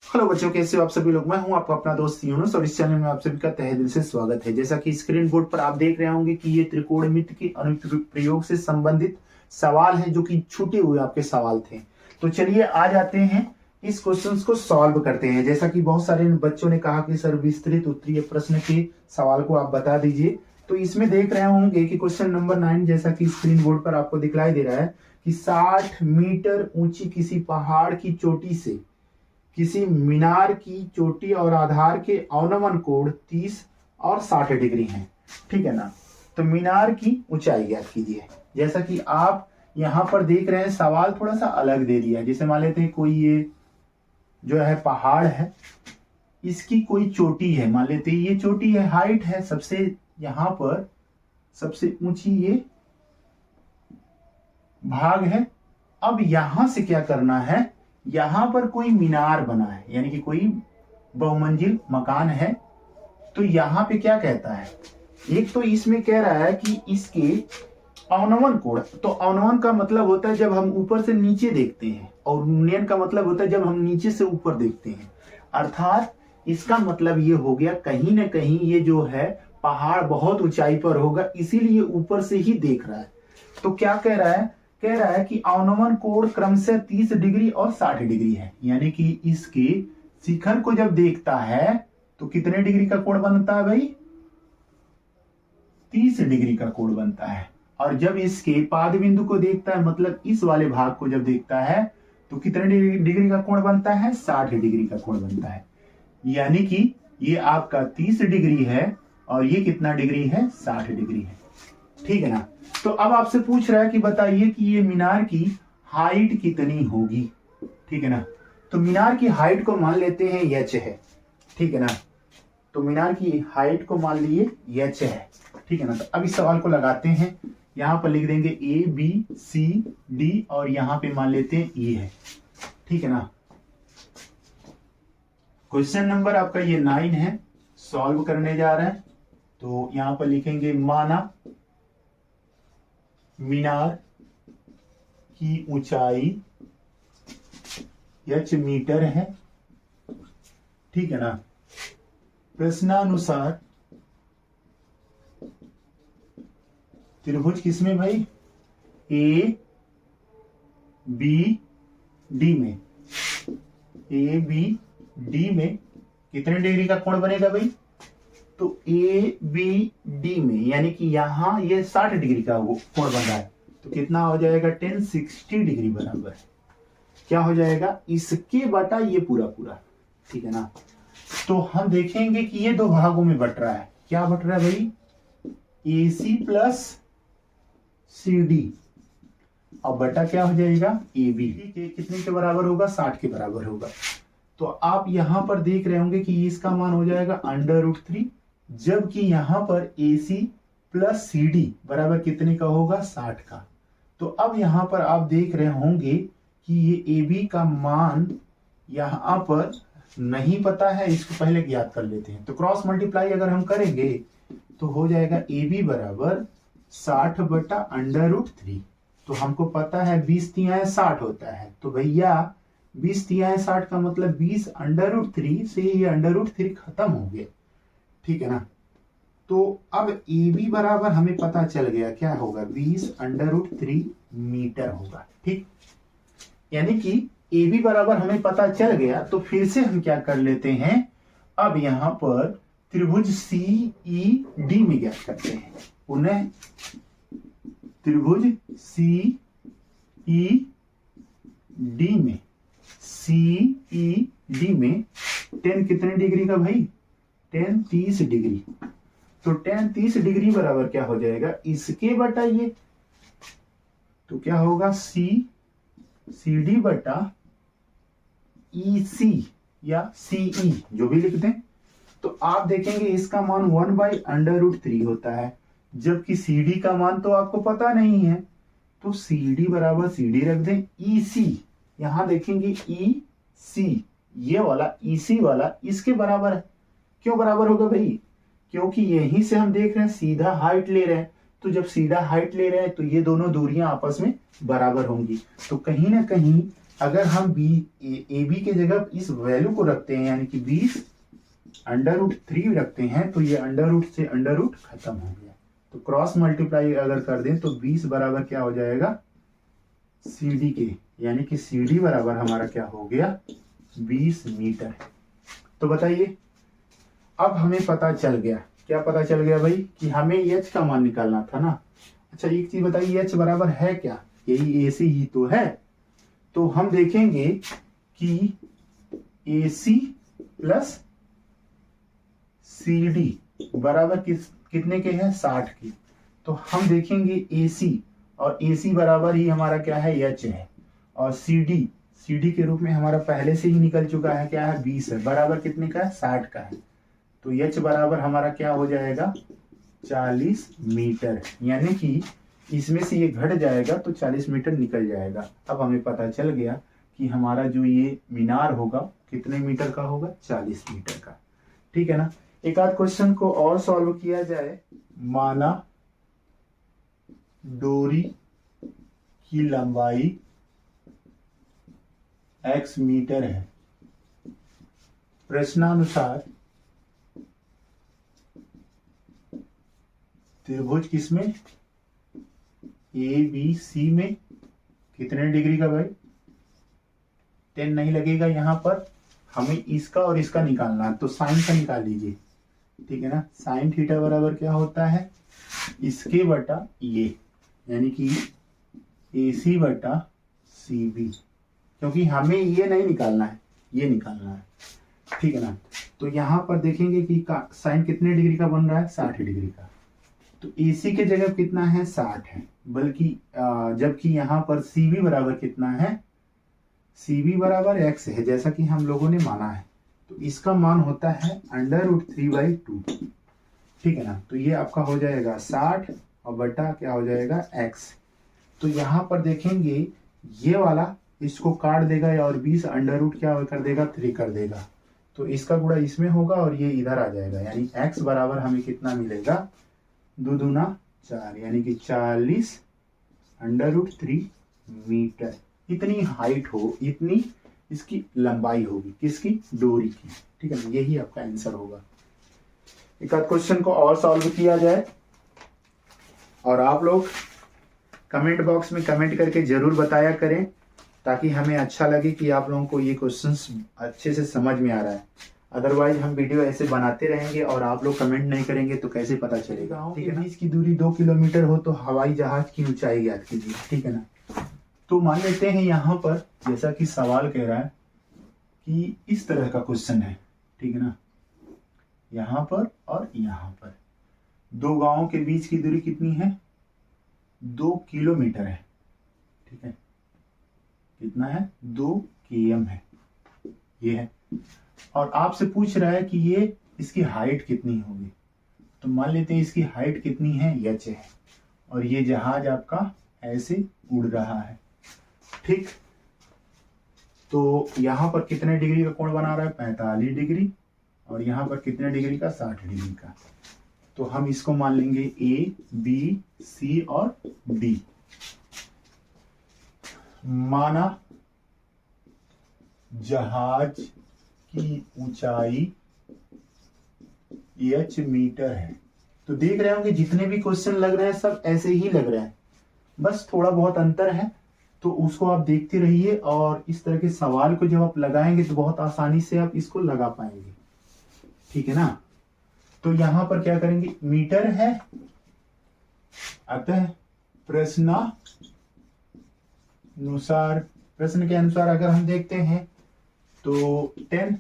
Hello बच्चों, कैसे हो आप सभी लोग। मैं हूं आपका अपना दोस्त यूनुस और इस चैनल में आप सभी का तहे दिल से स्वागत है। जैसा कि स्क्रीन बोर्ड पर आप देख रहे होंगे कि ये त्रिकोणमिति के अनुप्रयोग से संबंधित सवाल है, जो कि छूटे हुए आपके सवाल थे। तो चलिए आ जाते हैं, इस क्वेश्चन को सॉल्व करते हैं। जैसा कि बहुत सारे बच्चों ने कहा कि सर विस्तृत उत्तरीय प्रश्न के सवाल को आप बता दीजिए, तो इसमें देख रहे होंगे कि क्वेश्चन नंबर 9 जैसा कि स्क्रीन बोर्ड पर आपको दिखलाई दे रहा है कि 60 मीटर ऊंची किसी पहाड़ की चोटी से किसी मीनार की चोटी और आधार के अवनमन कोण 30 और 60 डिग्री हैं। ठीक है ना। तो मीनार की ऊंचाई ज्ञात कीजिए। जैसा कि आप यहां पर देख रहे हैं, सवाल थोड़ा सा अलग दे दिया है। जैसे मान लेते हैं कोई ये जो है पहाड़ है, इसकी कोई चोटी है, मान लेते हैं ये चोटी है, हाइट है सबसे, यहां पर सबसे ऊंची ये भाग है। अब यहां से क्या करना है, यहां पर कोई मीनार बना है, यानी कि कोई बहुमंजिल मकान है। तो यहां पे क्या कहता है, एक तो इसमें कह रहा है कि इसके अवनमन कोण, तो अवनमन का मतलब होता है जब हम ऊपर से नीचे देखते हैं, और उन्नयन का मतलब होता है जब हम नीचे से ऊपर देखते हैं। अर्थात इसका मतलब ये हो गया, कहीं ना कहीं ये जो है पहाड़ बहुत ऊंचाई पर होगा, इसीलिए ऊपर से ही देख रहा है। तो क्या कह रहा है, कह रहा है कि अवनमन कोण क्रमशः 30 डिग्री और 60 डिग्री है। यानी कि इसके शिखर को जब देखता है तो कितने डिग्री का कोण बनता है भाई, 30 डिग्री का कोण बनता है। और जब इसके पाद बिंदु को देखता है, मतलब इस वाले भाग को जब देखता है, तो कितने डिग्री का कोण बनता है, 60 डिग्री का कोण बनता है। यानी कि ये आपका 30 डिग्री है और ये कितना डिग्री है, 60 डिग्री है। ठीक है ना। तो अब आपसे पूछ रहा है कि बताइए कि ये मीनार की हाइट कितनी होगी। ठीक है ना। तो मीनार की हाइट को मान लेते हैं h है। ठीक है ना। तो मीनार की हाइट को मान लिए h है। ठीक है ना। तो अब इस सवाल को लगाते हैं, यहां पर लिख देंगे A B C D और यहां पे मान लेते हैं E है। ठीक है ना। क्वेश्चन नंबर आपका ये 9 है, सॉल्व करने जा रहे हैं। तो यहां पर लिखेंगे माना मीनार की ऊंचाई h मीटर है। ठीक है ना। प्रश्नानुसार त्रिभुज किसमें भाई, A B D में, A B D में कितने डिग्री का कोण बनेगा भाई, तो A B D में, यानी कि यहां ये 60 डिग्री का वो कोण बन रहा है, तो कितना हो जाएगा, 1060 डिग्री बराबर क्या हो जाएगा, इसके बटा ये पूरा पूरा। ठीक है ना। तो हम देखेंगे कि ये दो भागों में बट रहा है। क्या बट रहा है भाई, AC प्लस CD, और बटा क्या हो जाएगा, AB। कितने के बराबर होगा, 60 के बराबर होगा। तो आप यहां पर देख रहे होंगे कि इसका मान हो जाएगा √3, जबकि यहां पर AC प्लस CD बराबर कितने का होगा, 60 का। तो अब यहां पर आप देख रहे होंगे कि ये AB का मान यहां पर नहीं पता है, इसको पहले ज्ञात कर लेते हैं। तो क्रॉस मल्टीप्लाई अगर हम करेंगे तो हो जाएगा AB बराबर 60 बटा √3। तो हमको पता है 20 तिहाई 60 होता है, तो भैया 20 तिहाई 60 का मतलब 20 √3 से ये √3 खत्म हो गया। ठीक है ना। तो अब AB बराबर हमें पता चल गया, क्या होगा, 20 √3 मीटर होगा। ठीक, यानी कि AB बराबर हमें पता चल गया। तो फिर से हम क्या कर लेते हैं, अब यहां पर त्रिभुज CED में ज्ञात करते हैं। पुनः त्रिभुज CED में, CED में 10 कितने डिग्री का भाई, 10 30 डिग्री। तो 10 30 डिग्री बराबर क्या हो जाएगा, इसके बटा ये, तो क्या होगा, CD बटा EC या CE, जो भी लिख दें। तो आप देखेंगे इसका मान 1/√3 होता है, जबकि CD का मान तो आपको पता नहीं है। तो CD बराबर CD रख दें, EC यहां देखेंगे EC, ये वाला EC वाला इसके बराबर है। क्यों बराबर होगा भाई, क्योंकि यहीं से हम देख रहे हैं सीधा हाइट ले रहे हैं, तो जब सीधा हाइट ले रहे हैं तो ये दोनों दूरियां आपस में बराबर होंगी। तो कहीं ना कहीं अगर हम ए बी के जगह इस वैल्यू को रखते हैं यानी कि 20√3 रखते हैं तो ये अंडर रूट से अंडर रूट खत्म हो गया। तो क्रॉस मल्टीप्लाई अगर कर दें तो 20 बराबर क्या हो जाएगा CD के, यानी कि CD बराबर हमारा क्या हो गया 20 मीटर। तो बताइए अब हमें पता चल गया, क्या पता चल गया भाई कि हमें H का मान निकालना था ना। अच्छा एक चीज बताइए H बराबर है क्या, यही AC ही तो है। तो हम देखेंगे कि AC प्लस CD बराबर कितने के हैं 60 के। तो हम देखेंगे AC और AC बराबर ही हमारा क्या है H है, और CD के रूप में हमारा पहले से ही निकल चुका है क्या है 20 है, बराबर कितने का है 60 का है। तो H बराबर हमारा क्या हो जाएगा 40 मीटर, यानी कि इसमें से ये घट जाएगा तो 40 मीटर निकल जाएगा। अब हमें पता चल गया कि हमारा जो ये मीनार होगा कितने मीटर का होगा 40 मीटर का। ठीक है ना। एक आध क्वेश्चन को और सॉल्व किया जाए। माना डोरी की लंबाई x मीटर है, प्रश्नानुसार त्रिभुज किसमें ABC में कितने डिग्री का भाई 10 नहीं लगेगा, यहां पर हमें इसका और इसका निकालना है। तो साइन का निकाल लीजिए, ठीक है ना। साइन थीटा बराबर क्या होता है इसके बटा ये, यानी कि AC बटा CB, क्योंकि हमें ये नहीं निकालना है ये निकालना है, ठीक है ना। तो यहां पर देखेंगे कि साइन कितने डिग्री का बन रहा है 60 डिग्री का। तो AC के जगह कितना है 60 है, बल्कि जबकि यहाँ पर CB बराबर कितना है, CB बराबर x है जैसा कि हम लोगों ने माना है। तो इसका मान होता है √3/2, ठीक है ना। तो ये आपका हो जाएगा 60 और बटा क्या हो जाएगा x। तो यहाँ पर देखेंगे ये वाला इसको काट देगा और 20 अंडर रूट क्या कर देगा 3 कर देगा। तो इसका गुणा इसमें होगा और ये इधर आ जाएगा, यानी x बराबर हमें कितना मिलेगा 2 दूना 4, यानी कि 40 √3 मीटर। इतनी हाइट हो, इतनी इसकी लंबाई होगी किसकी डोरी की, ठीक है ना। यही आपका आंसर होगा। एक आध क्वेश्चन को और सॉल्व किया जाए, और आप लोग कमेंट बॉक्स में कमेंट करके जरूर बताया करें ताकि हमें अच्छा लगे कि आप लोगों को ये क्वेश्चंस अच्छे से समझ में आ रहा है। अदरवाइज हम वीडियो ऐसे बनाते रहेंगे और आप लोग कमेंट नहीं करेंगे तो कैसे पता चलेगा। ठीक है ना। इसकी दूरी 2 किलोमीटर हो तो हवाई जहाज की ऊंचाई ज्ञात कीजिए, ठीक है ना। तो मान लेते हैं यहाँ पर जैसा कि सवाल कह रहा है कि इस तरह का क्वेश्चन है, ठीक है ना। यहाँ पर और यहाँ पर दो गांवों के बीच की दूरी कितनी है 2 किलोमीटर है, ठीक है। कितना है 2 km है, ये है। और आपसे पूछ रहा है कि ये इसकी हाइट कितनी होगी। तो मान लेते हैं इसकी हाइट कितनी है h है, और ये जहाज आपका ऐसे उड़ रहा है, ठीक। तो यहाँ पर कितने डिग्री का कोण बना रहा है 45 डिग्री, और यहाँ पर कितने डिग्री का 60 डिग्री का। तो हम इसको मान लेंगे A, B, C और D। माना जहाज की ऊंचाई h मीटर है। तो देख रहे होंगे जितने भी क्वेश्चन लग रहे हैं सब ऐसे ही लग रहे हैं, बस थोड़ा बहुत अंतर है। तो उसको आप देखते रहिए, और इस तरह के सवाल को जब आप लगाएंगे तो बहुत आसानी से आप इसको लगा पाएंगे, ठीक है ना। तो यहां पर क्या करेंगे मीटर है, अतः प्रश्न के अनुसार अगर हम देखते हैं तो 10।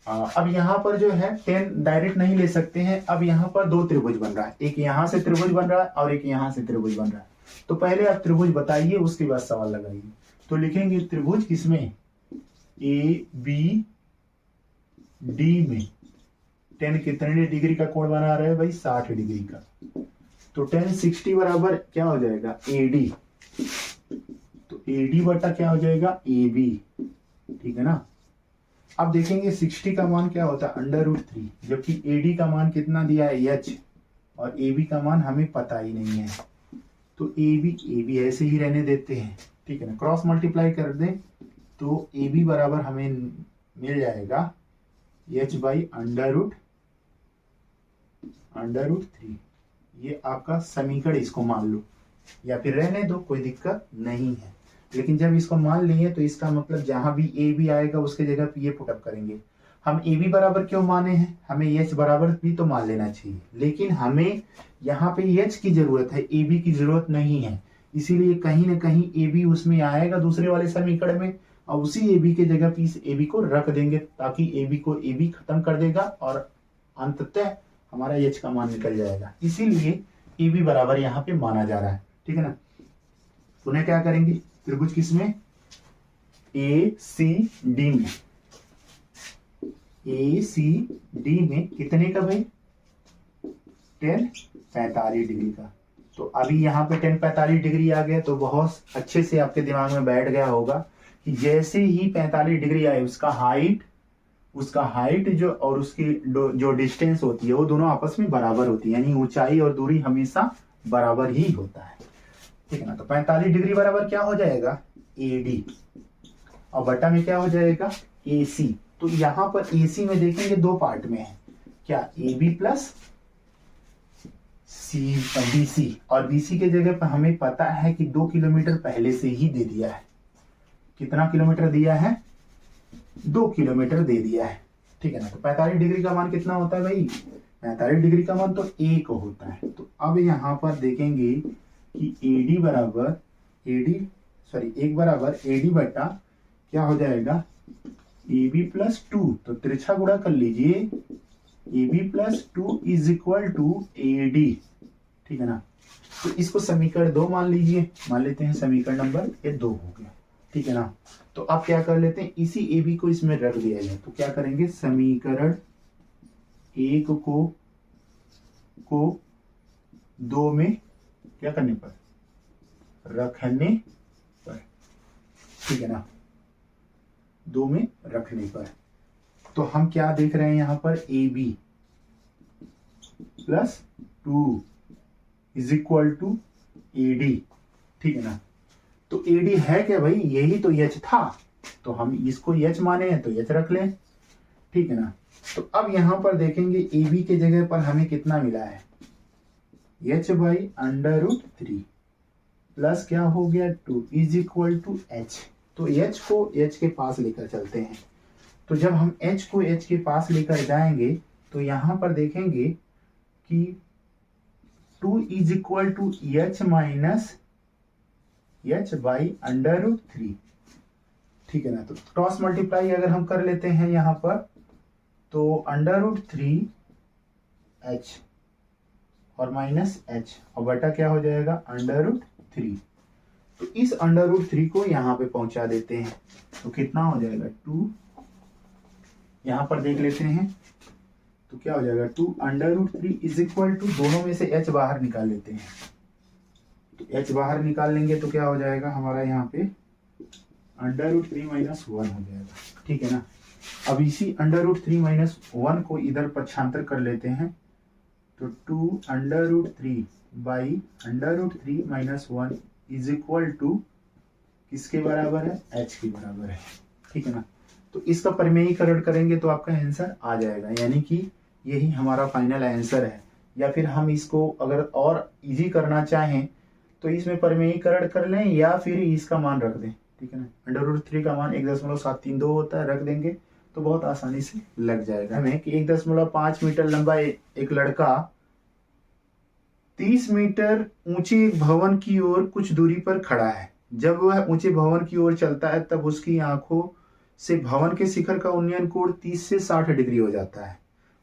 अब यहां पर जो है 10 डायरेक्ट नहीं ले सकते हैं। अब यहां पर 2 त्रिभुज बन रहा है, एक यहां से त्रिभुज बन रहा है और एक यहां से त्रिभुज बन रहा है। तो पहले आप त्रिभुज बताइए उसके बाद सवाल लगाइए। तो लिखेंगे त्रिभुज किसमें ABD में 10 कितने डिग्री का कोण बना रहा है भाई 60 डिग्री का। तो 10 60 बराबर क्या हो जाएगा AD। तो AD बटा क्या हो जाएगा AB, ठीक है ना। अब देखेंगे 60 का मान क्या होता है √3, जबकि AD का मान कितना दिया है h, और AB का मान हमें पता ही नहीं है। तो AB ऐसे ही रहने देते हैं, ठीक है ना। क्रॉस मल्टीप्लाई कर दें तो ए बी बराबर हमें मिल जाएगा एच बाई अंडर रूट 3। ये आपका समीकरण, इसको मान लो या फिर रहने दो, कोई दिक्कत नहीं है। लेकिन जब इसको मान लिए तो इसका मतलब जहां भी ए बी आएगा उसके जगह पे ये पुटअप करेंगे। हम ए बी बराबर क्यों माने हैं, हमें एच बराबर भी तो मान लेना चाहिए, लेकिन हमें यहाँ पे एच की जरूरत है, ए बी की जरूरत नहीं है। इसीलिए कहीं ना कहीं ए बी उसमें आएगा दूसरे वाले समीकरण में, और उसी ए बी के जगह पे इस ए बी को रख देंगे, ताकि ए बी को ए बी खत्म कर देगा और अंततः हमारा एच का मान निकल जाएगा। इसीलिए ए बी बराबर यहाँ पे माना जा रहा है, ठीक है ना। पुनः क्या करेंगे, त्रिभुज किसमें, ए सी डी में। ए सी डी में कितने का भाई, 10 45 डिग्री का। तो अभी यहाँ पे 10 45 डिग्री आ गया तो बहुत अच्छे से आपके दिमाग में बैठ गया होगा कि जैसे ही 45 डिग्री आए उसका हाइट जो और उसकी जो डिस्टेंस होती है वो दोनों आपस में बराबर होती है, यानी ऊंचाई और दूरी हमेशा बराबर ही होता है, ठीक है ना। तो 45 डिग्री बराबर क्या हो जाएगा, ए डी, और बटा में क्या हो जाएगा, ए सी। तो यहां पर ए सी में देखेंगे दो पार्ट में है, क्या, A B plus C B C, और बी सी के जगह पर हमें पता है कि 2 किलोमीटर पहले से ही दे दिया है। कितना किलोमीटर दिया है, 2 किलोमीटर दे दिया है, ठीक है ना। तो 45 डिग्री का मान कितना होता है भाई, 45 डिग्री का मान तो 1 होता है। तो अब यहां पर देखेंगे कि AD बराबर एक बराबर AD बटा क्या हो जाएगा, AB प्लस 2। तो तिरछा गुणा कर लीजिए, AB plus 2 is equal to AD, ठीक है ना। तो इसको समीकरण 2 मान लीजिए, मान लेते हैं समीकरण नंबर ये 2 हो गया, ठीक है ना। तो अब क्या कर लेते हैं, इसी AB को इसमें रख दिया जाए। तो क्या करेंगे, समीकरण 1 को 2 में क्या करने पर, रखने पर, ठीक है ना, 2 में रखने पर। तो हम क्या देख रहे हैं यहां पर, AB plus 2 is equal to AD, ठीक है ना। तो AD है क्या भाई, यही तो H था, तो हम इसको H माने हैं तो H रख लें, ठीक है ना। तो अब यहां पर देखेंगे AB के जगह पर हमें कितना मिला है, H by under root 3 plus क्या हो गया 2 इज इक्वल टू H। तो H को H के पास लेकर चलते हैं। तो जब हम H को H के पास लेकर जाएंगे तो यहां पर देखेंगे कि 2 is equal to H minus H by under root 3, ठीक है ना। तो क्रॉस मल्टीप्लाई अगर हम कर लेते हैं यहां पर, तो अंडर रूट 3H और माइनस H और बटा क्या हो जाएगा, अंडर रूट 3। तो इस अंडर रूट 3 को यहां पे पहुंचा देते हैं, तो कितना हो जाएगा 2, यहां पर देख लेते हैं तो क्या हो जाएगा 2 under root 3 is equal to, दोनों में से H बाहर निकाल लेते हैं। तो H बाहर निकाल लेंगे तो क्या हो जाएगा हमारा यहाँ पे अंडर रूट 3 माइनस 1 हो जाएगा, ठीक है ना। अब इसी अंडर रूट 3 माइनस 1 को इधर पक्षांतर कर लेते हैं, तो 2 under root 3 by under root 3 minus 1 is equal to किसके बराबर है, H के बराबर है, ठीक है ना। तो इसका परिमेयीकरण करेंगे तो आपका आंसर आ जाएगा, यानी कि यही हमारा फाइनल आंसर है। या फिर हम इसको अगर और इजी करना चाहें तो इसमें परिमेयीकरण कर लें या फिर इसका मान रख दें, ठीक है ना। अंडर रूट 3 का मान 1.732 होता है, रख देंगे तो बहुत आसानी से लग जाएगा हमें कि 1.5 मीटर लंबा एक लड़का 30 मीटर ऊंचे भवन की ओर कुछ दूरी पर खड़ा है। जब वह ऊंचे भवन की ओर चलता है तब उसकी आंखों से भवन के शिखर का उन्नयन कोण 30 से 60 डिग्री हो जाता है।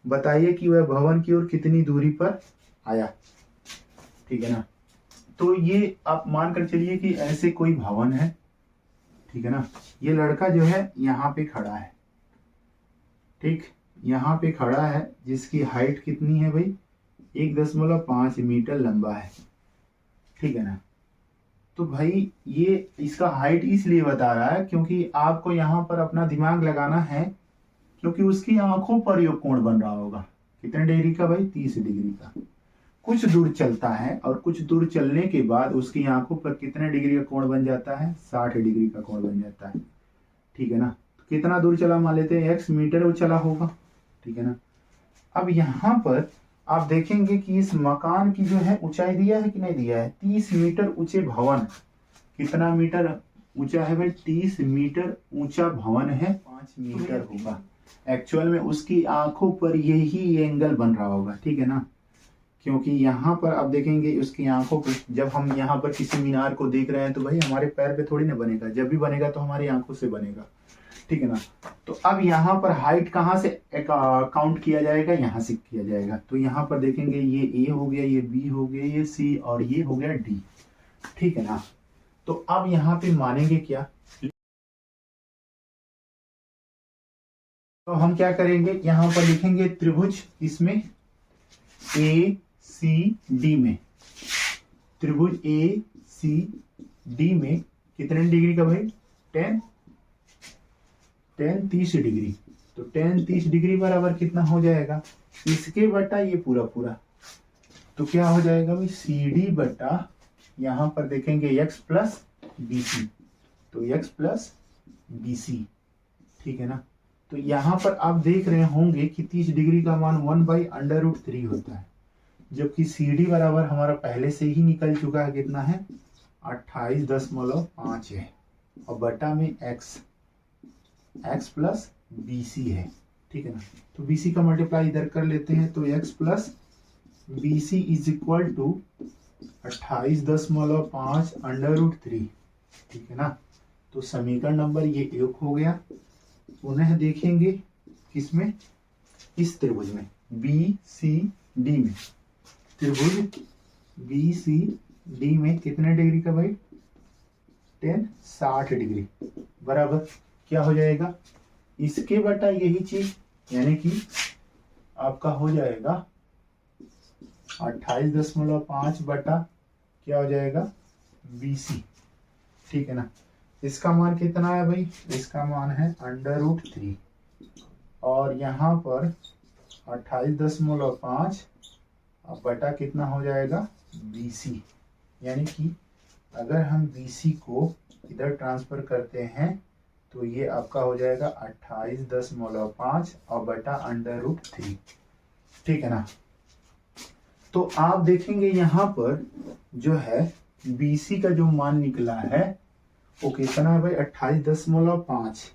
बताइए कि वह भवन की ओर कितनी दूरी पर आया, ठीक है ना। तो ये आप मान कर चलिए कि ऐसे कोई भवन है, ठीक है ना। ये लड़का जो है यहाँ पे खड़ा है, ठीक, यहाँ पे खड़ा है, जिसकी हाइट कितनी है भाई 1.5 मीटर लंबा है, ठीक है ना। तो भाई ये इसका हाइट इसलिए बता रहा है क्योंकि आपको यहाँ पर अपना दिमाग लगाना है, क्योंकि उसकी आंखों पर ये कोण बन रहा होगा कितने डिग्री का भाई, 30 डिग्री का। कुछ दूर चलता है और कुछ दूर चलने के बाद उसकी आंखों पर कितने डिग्री का कोण बन जाता है, 60 डिग्री का कोण बन जाता है। ठीक है ना। तो कितना दूर चला, मान लेते हैं x मीटर वो चला होगा। ठीक है ना। अब यहाँ पर आप देखेंगे कि इस मकान की जो है ऊंचाई दिया है कि नहीं दिया है, 30 मीटर ऊंचे भवन। कितना मीटर ऊंचा है भाई, 30 मीटर ऊंचा भवन है, 5 मीटर होगा। एक्चुअल में उसकी आंखों पर यही एंगल बन रहा होगा। ठीक है ना। क्योंकि यहाँ पर आप देखेंगे उसकी आंखों पर, जब हम यहाँ पर किसी मीनार को देख रहे हैं तो भाई हमारे पैर पे थोड़ी ना बनेगा, जब भी बनेगा तो हमारी आंखों से बनेगा। ठीक है ना। तो अब यहाँ पर हाइट कहाँ से काउंट किया जाएगा, यहाँ से किया जाएगा। तो यहाँ पर देखेंगे ये ए हो गया, ये बी हो गया, ये सी और ये हो गया डी। ठीक है ना। तो अब यहाँ पे मानेंगे क्या, तो हम क्या करेंगे, यहाँ पर लिखेंगे त्रिभुज, इसमें ए सी डी में, त्रिभुज ए सी डी में कितने डिग्री का भाई, 30 डिग्री। तो 30 डिग्री बराबर कितना हो जाएगा, इसके बटा ये पूरा पूरा। तो क्या हो जाएगा भाई, सी डी बटा, यहाँ पर देखेंगे x प्लस बी सी, तो x प्लस बी सी। ठीक है ना। तो यहाँ पर आप देख रहे होंगे कि 30 डिग्री का मान 1/√3 होता है, जबकि सी डी बराबर हमारा पहले से ही निकल चुका है, कितना है 28.5 है, और बटा में x प्लस बी सी है। ठीक है ना। तो बी सी का मल्टीप्लाई इधर कर लेते हैं, तो x plus B C is equal to 28.5/√3। ठीक है ना। तो समीकरण नंबर ये 1 हो गया। पुनः देखेंगे किसमें, इस त्रिभुज में बी सी डी में, त्रिभुज बी सी डी में कितने डिग्री का भाई, 60 डिग्री बराबर क्या हो जाएगा, इसके बटा यही चीज, यानी कि आपका हो जाएगा 28.5 बटा क्या हो जाएगा, BC। ठीक है ना। इसका मान कितना है भाई, इसका मान है √3, और यहाँ पर 28.5 बटा कितना हो जाएगा, BC। यानी कि अगर हम BC को इधर ट्रांसफर करते हैं तो ये आपका हो जाएगा 28.5 और बटा √3। ठीक है ना। तो आप देखेंगे यहाँ पर जो है BC का जो मान निकला है वो कितना है भाई, 28.5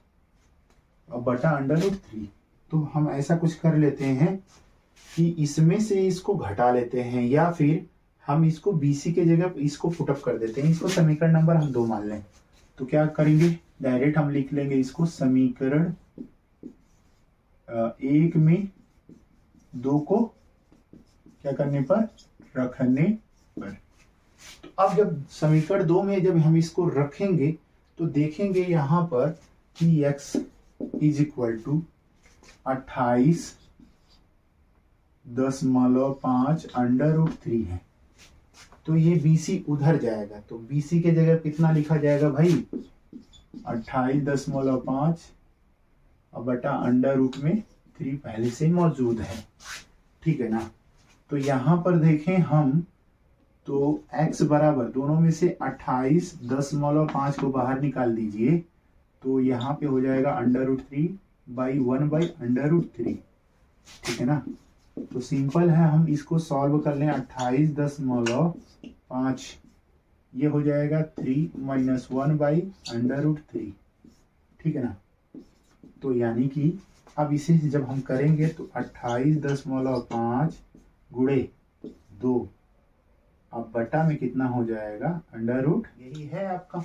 और बटा √3। तो हम ऐसा कुछ कर लेते हैं कि इसमें से इसको घटा लेते हैं, या फिर हम इसको BC के जगह इसको पुटअप कर देते हैं, इसको समीकरण नंबर हम 2 मान लें। तो क्या करेंगे, डायरेक्ट हम लिख लेंगे इसको समीकरण 1 में 2 को क्या करने पर, रखने पर। तो अब जब समीकरण 2 में जब हम इसको रखेंगे तो देखेंगे यहाँ पर कि x इज इक्वल टू 28.5 √3 है। तो ये BC उधर जाएगा, तो BC के जगह कितना लिखा जाएगा भाई, 28.5 और बटा √3 पहले से मौजूद है। ठीक है ना। तो यहाँ पर देखें हम, तो x बराबर दोनों में से 28.5 को बाहर निकाल दीजिए, तो यहाँ पे हो जाएगा √3/1/√3। ठीक है ना। तो सिंपल है, हम इसको सॉल्व कर लें। 28.5 ये हो जाएगा 3 - 1/√3। ठीक है ना। तो यानी कि अब इसे जब हम करेंगे तो 28.5 गुणे 2 अब बटा में कितना हो जाएगा, √ यही है आपका।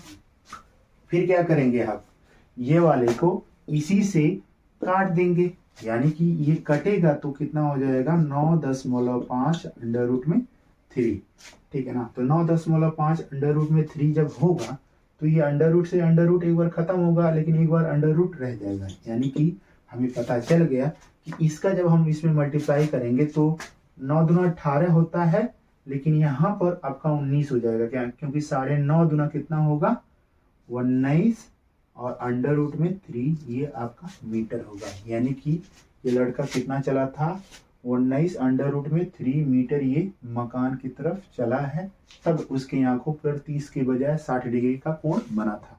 फिर क्या करेंगे आप, ये वाले को इसी से काट देंगे, यानी कि ये कटेगा तो कितना हो जाएगा, 9.5 √3। ठीक है ना। तो 9.5 √3 जब होगा तो ये √ से √ एक बार खत्म होगा, लेकिन एक बार √ रह जाएगा। यानी कि हमें पता चल गया कि इसका जब हम इसमें मल्टीप्लाई करेंगे तो 9 दूना 18 होता है, लेकिन यहाँ पर आपका 19 हो जाएगा। क्या, क्योंकि 9.5 दूना कितना होगा, 19, और √ में 3 ये आपका मीटर होगा। यानी कि ये लड़का कितना चला था, 19 अंडर रूट में 3 मीटर ये मकान की तरफ चला है, तब उसकी आंखों पर 30 के बजाय 60 डिग्री का कोण बना था।